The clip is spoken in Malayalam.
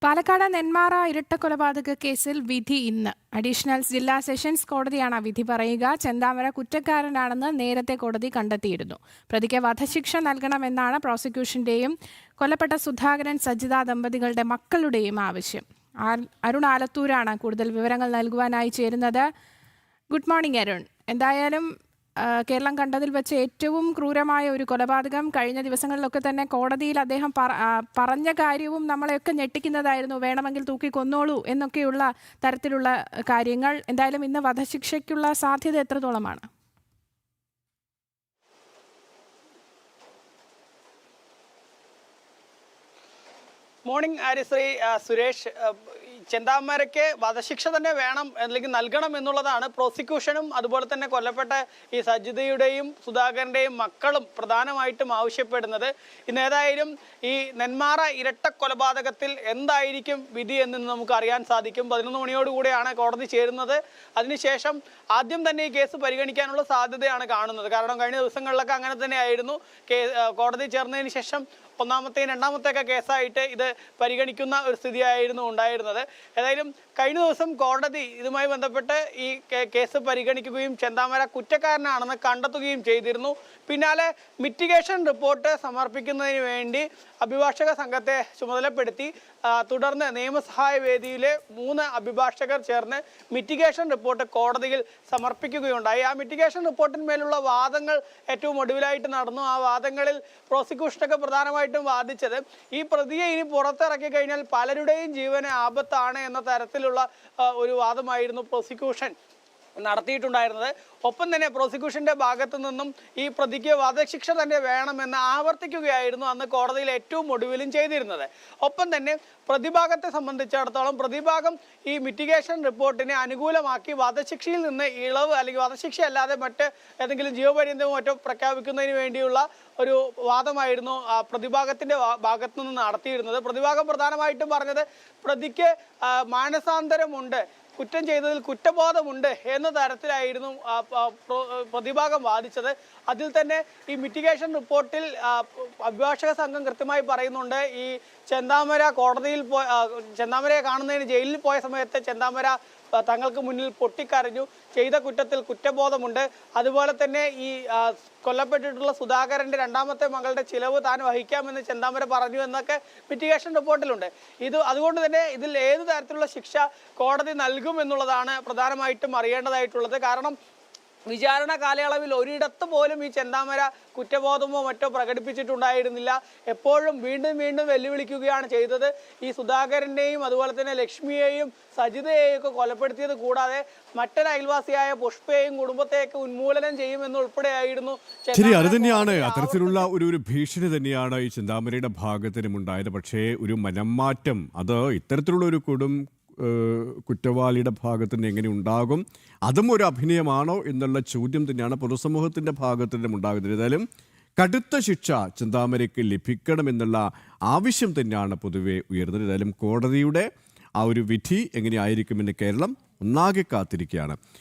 പാലക്കാട് നെന്മാറ ഇരട്ടക്കൊലപാതക കേസിൽ വിധി ഇന്ന്. അഡീഷണൽ ജില്ലാ സെഷൻസ് കോടതിയാണ് വിധി പറയുക. ചെന്താമര കുറ്റക്കാരനാണെന്ന് നേരത്തെ കോടതി കണ്ടെത്തിയിരുന്നു. പ്രതിക്ക് വധശിക്ഷ നൽകണമെന്നാണ് പ്രോസിക്യൂഷന്റെയും കൊല്ലപ്പെട്ട സുധാകരൻ സജിത ദമ്പതികളുടെ മക്കളുടെയും ആവശ്യം. അരുൺ ആലത്തൂരാണ് കൂടുതൽ വിവരങ്ങൾ നൽകുവാനായി ചേരുന്നത്. Good morning Arun. എന്തായാലും കേരളം കണ്ടതിൽ വെച്ച് ഏറ്റവും ക്രൂരമായ ഒരു കൊലപാതകം. കഴിഞ്ഞ ദിവസങ്ങളിലൊക്കെ തന്നെ കോടതിയിൽ അദ്ദേഹം പറഞ്ഞ കാര്യവും നമ്മളെയൊക്കെ ഞെട്ടിക്കുന്നതായിരുന്നു. വേണമെങ്കിൽ തൂക്കിക്കൊന്നോളൂ എന്നൊക്കെയുള്ള തരത്തിലുള്ള കാര്യങ്ങൾ. എന്തായാലും ഇന്ന് വധശിക്ഷയ്ക്കുള്ള സാധ്യത എത്രത്തോളമാണ്? മോർണിംഗ് ആര്യശ്രീ. സുരേഷ്, ചെന്താമരയ്ക്ക് വധശിക്ഷ തന്നെ വേണം അല്ലെങ്കിൽ നൽകണം എന്നുള്ളതാണ് പ്രോസിക്യൂഷനും അതുപോലെ തന്നെ കൊല്ലപ്പെട്ട ഈ സജിതയുടെയും സുധാകരന്റെയും മക്കളും പ്രധാനമായിട്ടും ആവശ്യപ്പെടുന്നത്. ഇന്ന് ഏതായാലും ഈ നെന്മാറ ഇരട്ട കൊലപാതകത്തിൽ എന്തായിരിക്കും വിധി എന്ന് നമുക്ക് അറിയാൻ സാധിക്കും. 11 മണിയോടുകൂടിയാണ് കോടതി ചേരുന്നത്. അതിനുശേഷം ആദ്യം തന്നെ ഈ കേസ് പരിഗണിക്കാനുള്ള സാധ്യതയാണ് കാണുന്നത്. കാരണം കഴിഞ്ഞ ദിവസങ്ങളിലൊക്കെ അങ്ങനെ തന്നെയായിരുന്നു. കോടതി ചേർന്നതിന് ശേഷം ഒന്നാമത്തെയും രണ്ടാമത്തെയൊക്കെ കേസായിട്ട് ഇത് പരിഗണിക്കുന്ന ഒരു സ്ഥിതിയായിരുന്നു ഉണ്ടായിരുന്നത്. ഏതായാലും കഴിഞ്ഞ ദിവസം കോടതി ഇതുമായി ബന്ധപ്പെട്ട് ഈ കേസ് പരിഗണിക്കുകയും ചെന്താമര കുറ്റക്കാരനാണെന്ന് കണ്ടെത്തുകയും ചെയ്തിരുന്നു. പിന്നാലെ മിറ്റിഗേഷൻ റിപ്പോർട്ട് സമർപ്പിക്കുന്നതിന് വേണ്ടി അഭിഭാഷക സംഘത്തെ ചുമതലപ്പെടുത്തി. തുടർന്ന് നിയമസഹായ വേദിയിലെ 3 അഭിഭാഷകർ ചേർന്ന് മിറ്റിഗേഷൻ റിപ്പോർട്ട് കോടതിയിൽ സമർപ്പിക്കുകയുണ്ടായി. ആ മിറ്റിഗേഷൻ റിപ്പോർട്ടിന്മേലുള്ള വാദങ്ങൾ ഏറ്റവും ഒടുവിലായിട്ട് നടന്നു. ആ വാദങ്ങളിൽ പ്രോസിക്യൂഷനൊക്കെ പ്രധാനമായിട്ടും വാദിച്ചത് ഈ പ്രതിയെ ഇനി പുറത്തിറക്കി കഴിഞ്ഞാൽ പലരുടെയും ജീവന് ആപത്താണ് എന്ന തരത്തിലുള്ള ഒരു വാദമായിരുന്നു പ്രോസിക്യൂഷൻ നടത്തിയിട്ടുണ്ടായിരുന്നത്. ഒപ്പം തന്നെ പ്രോസിക്യൂഷന്റെ ഭാഗത്തു നിന്നും ഈ പ്രതിക്ക് വധശിക്ഷ തന്നെ വേണമെന്ന് ആവർത്തിക്കുകയായിരുന്നു അന്ന് കോടതിയിൽ ഏറ്റവും ഒടുവിലും ചെയ്തിരുന്നത്. ഒപ്പം തന്നെ പ്രതിഭാഗത്തെ സംബന്ധിച്ചിടത്തോളം പ്രതിഭാഗം ഈ മിറ്റിഗേഷൻ റിപ്പോർട്ടിനെ അനുകൂലമാക്കി വധശിക്ഷയിൽ നിന്ന് ഇളവ് അല്ലെങ്കിൽ വധശിക്ഷ അല്ലാതെ മറ്റ് ഏതെങ്കിലും ജീവപര്യന്തമോ മറ്റോ പ്രഖ്യാപിക്കുന്നതിന് വേണ്ടിയുള്ള ഒരു വാദമായിരുന്നു പ്രതിഭാഗത്തിന്റെ ഭാഗത്തു നിന്ന് നടത്തിയിരുന്നത്. പ്രതിഭാഗം പ്രധാനമായിട്ടും പറഞ്ഞത് പ്രതിക്ക് മാനസാന്തരമുണ്ട്, കുറ്റം ചെയ്തതിൽ കുറ്റബോധമുണ്ട് എന്ന തരത്തിലായിരുന്നു പ്രതിഭാഗം വാദിച്ചത്. അതിൽ തന്നെ ഈ മിറ്റിഗേഷൻ റിപ്പോർട്ടിൽ അഭിഭാഷക സംഘം കൃത്യമായി പറയുന്നുണ്ട്, ഈ ചെന്താമരയെ കാണുന്നതിന് ജയിലിൽ പോയ സമയത്ത് ചെന്താമര തങ്ങൾക്ക് മുന്നിൽ പൊട്ടിക്കരഞ്ഞു, ചെയ്ത കുറ്റത്തിൽ കുറ്റബോധമുണ്ട്. അതുപോലെ തന്നെ ഈ കൊല്ലപ്പെട്ടിട്ടുള്ള സുധാകരന്റെ രണ്ടാമത്തെ മകളുടെ ചിലവ് താൻ വഹിക്കാമെന്ന് ചെന്താമര പറഞ്ഞു എന്നൊക്കെ മിറ്റിഗേഷൻ റിപ്പോർട്ടിലുണ്ട്. അതുകൊണ്ട് തന്നെ ഇതിൽ ഏത് തരത്തിലുള്ള ശിക്ഷ കോടതി നൽകും എന്നുള്ളതാണ് പ്രധാനമായിട്ടും അറിയേണ്ടതായിട്ടുള്ളത്. കാരണം വിചാരണ കാലയളവിൽ ഒരിടത്ത് പോലും ഈ ചെന്താമര കുറ്റബോധമോ മറ്റോ പ്രകടിപ്പിച്ചിട്ടുണ്ടായിരുന്നില്ല. എപ്പോഴും വീണ്ടും വീണ്ടും വെല്ലുവിളിക്കുകയാണ് ചെയ്തത്. ഈ സുധാകരനെയും അതുപോലെ തന്നെ ലക്ഷ്മിയെയും സജിതയെയും ഒക്കെ കൊലപ്പെടുത്തിയത് കൂടാതെ മറ്റൊരു അയൽവാസിയായ പുഷ്പയെയും കുടുംബത്തെയൊക്കെ ഉന്മൂലനം ചെയ്യുമെന്നുൾപ്പെടെയായിരുന്നു. ശരി, അത് തന്നെയാണ്. അത്തരത്തിലുള്ള ഒരു ഭീഷണി തന്നെയാണ് ഈ ചെന്താമരയുടെ ഭാഗത്തിനും ഉണ്ടായത്. പക്ഷേ ഒരു മനംമാറ്റം അത് ഇത്തരത്തിലുള്ള ഒരു കുറ്റവാളിയുടെ ഭാഗത്ത് നിന്ന് എങ്ങനെ ഉണ്ടാകും, അതും ഒരു അഭിനയമാണോ എന്നുള്ള ചോദ്യം തന്നെയാണ് പൊതുസമൂഹത്തിൻ്റെ ഭാഗത്ത് നിന്നും ഉണ്ടാകുന്നത്. ഏതായാലും കടുത്ത ശിക്ഷ ചെന്താമരയ്ക്ക് ലഭിക്കണമെന്നുള്ള ആവശ്യം തന്നെയാണ് പൊതുവെ ഉയർന്നത്. ഏതായാലും കോടതിയുടെ ആ ഒരു വിധി എങ്ങനെയായിരിക്കുമെന്ന് കേരളം ഒന്നാകെ കാത്തിരിക്കുകയാണ്.